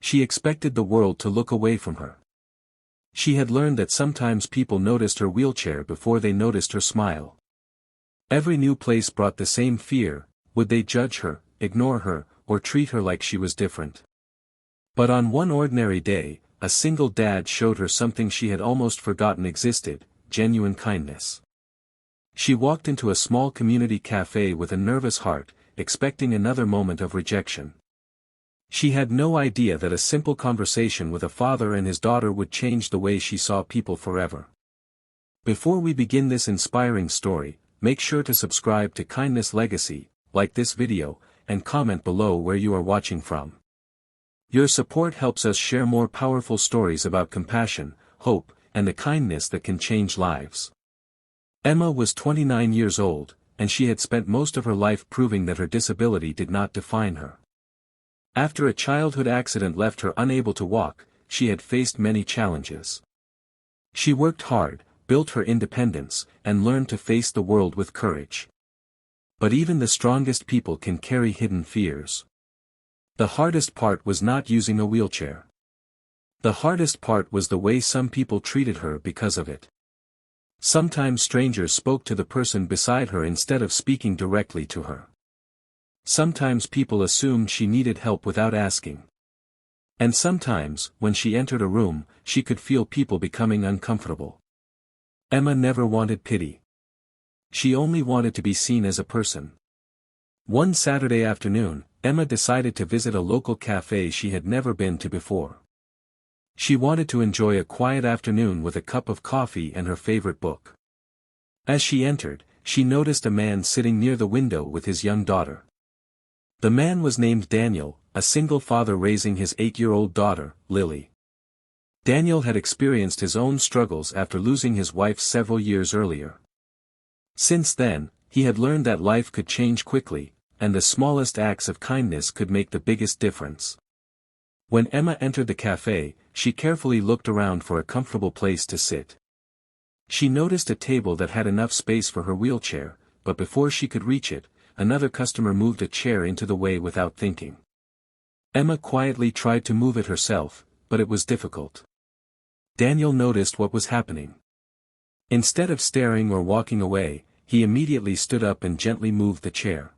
She expected the world to look away from her. She had learned that sometimes people noticed her wheelchair before they noticed her smile. Every new place brought the same fear: would they judge her, ignore her, or treat her like she was different? But on one ordinary day, a single dad showed her something she had almost forgotten existed: genuine kindness. She walked into a small community cafe with a nervous heart, expecting another moment of rejection. She had no idea that a simple conversation with a father and his daughter would change the way she saw people forever. Before we begin this inspiring story, make sure to subscribe to Kindness Legacy, like this video, and comment below where you are watching from. Your support helps us share more powerful stories about compassion, hope, and the kindness that can change lives. Emma was 29 years old, and she had spent most of her life proving that her disability did not define her. After a childhood accident left her unable to walk, she had faced many challenges. She worked hard, built her independence, and learned to face the world with courage. But even the strongest people can carry hidden fears. The hardest part was not using a wheelchair. The hardest part was the way some people treated her because of it. Sometimes strangers spoke to the person beside her instead of speaking directly to her. Sometimes people assumed she needed help without asking. And sometimes, when she entered a room, she could feel people becoming uncomfortable. Emma never wanted pity. She only wanted to be seen as a person. One Saturday afternoon, Emma decided to visit a local cafe she had never been to before. She wanted to enjoy a quiet afternoon with a cup of coffee and her favorite book. As she entered, she noticed a man sitting near the window with his young daughter. The man was named Daniel, a single father raising his 8-year-old daughter, Lily. Daniel had experienced his own struggles after losing his wife several years earlier. Since then, he had learned that life could change quickly, and the smallest acts of kindness could make the biggest difference. When Emma entered the cafe, she carefully looked around for a comfortable place to sit. She noticed a table that had enough space for her wheelchair, but before she could reach it, another customer moved a chair into the way without thinking. Emma quietly tried to move it herself, but it was difficult. Daniel noticed what was happening. Instead of staring or walking away, he immediately stood up and gently moved the chair.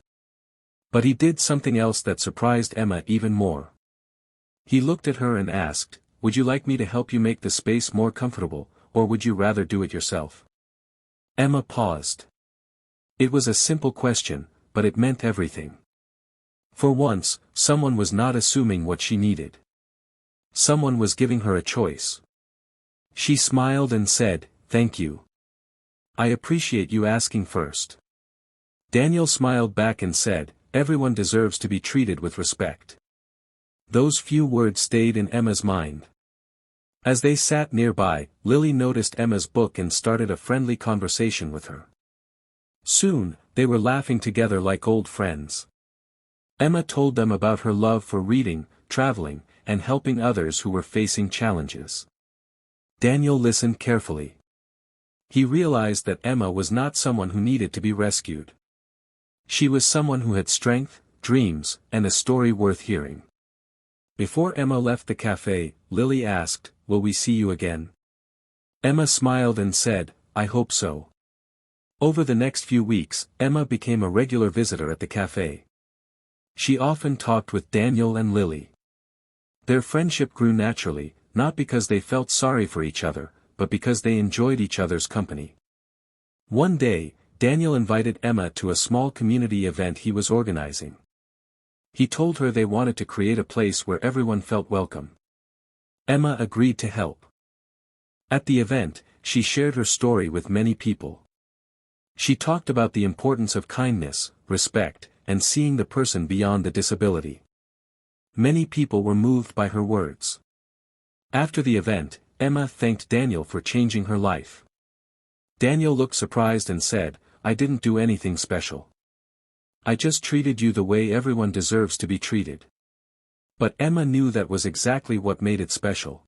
But he did something else that surprised Emma even more. He looked at her and asked, "Would you like me to help you make the space more comfortable, or would you rather do it yourself?" Emma paused. It was a simple question, but it meant everything. For once, someone was not assuming what she needed. Someone was giving her a choice. She smiled and said, "Thank you. I appreciate you asking first." Daniel smiled back and said, "Everyone deserves to be treated with respect." Those few words stayed in Emma's mind. As they sat nearby, Lily noticed Emma's book and started a friendly conversation with her. Soon, they were laughing together like old friends. Emma told them about her love for reading, traveling, and helping others who were facing challenges. Daniel listened carefully. He realized that Emma was not someone who needed to be rescued. She was someone who had strength, dreams, and a story worth hearing. Before Emma left the cafe, Lily asked, "Will we see you again?" Emma smiled and said, "I hope so." Over the next few weeks, Emma became a regular visitor at the cafe. She often talked with Daniel and Lily. Their friendship grew naturally, not because they felt sorry for each other, but because they enjoyed each other's company. One day, Daniel invited Emma to a small community event he was organizing. He told her they wanted to create a place where everyone felt welcome. Emma agreed to help. At the event, she shared her story with many people. She talked about the importance of kindness, respect, and seeing the person beyond the disability. Many people were moved by her words. After the event, Emma thanked Daniel for changing her life. Daniel looked surprised and said, "I didn't do anything special. I just treated you the way everyone deserves to be treated." But Emma knew that was exactly what made it special.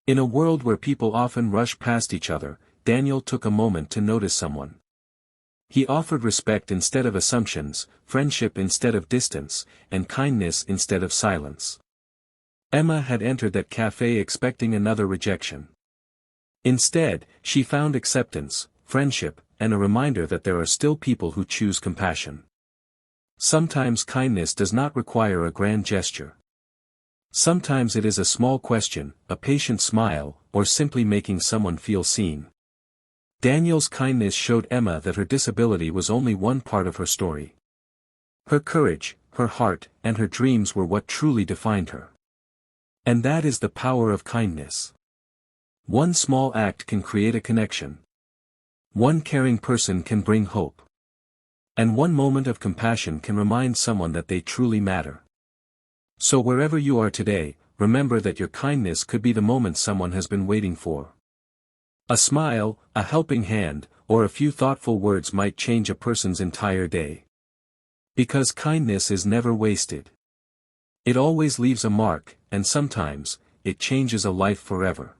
In a world where people often rush past each other, Daniel took a moment to notice someone. He offered respect instead of assumptions, friendship instead of distance, and kindness instead of silence. Emma had entered that cafe expecting another rejection. Instead, she found acceptance, friendship, and a reminder that there are still people who choose compassion. Sometimes kindness does not require a grand gesture. Sometimes it is a small question, a patient smile, or simply making someone feel seen. Daniel's kindness showed Emma that her disability was only one part of her story. Her courage, her heart, and her dreams were what truly defined her. And that is the power of kindness. One small act can create a connection. One caring person can bring hope. And one moment of compassion can remind someone that they truly matter. So wherever you are today, remember that your kindness could be the moment someone has been waiting for. A smile, a helping hand, or a few thoughtful words might change a person's entire day. Because kindness is never wasted. It always leaves a mark, and sometimes, it changes a life forever.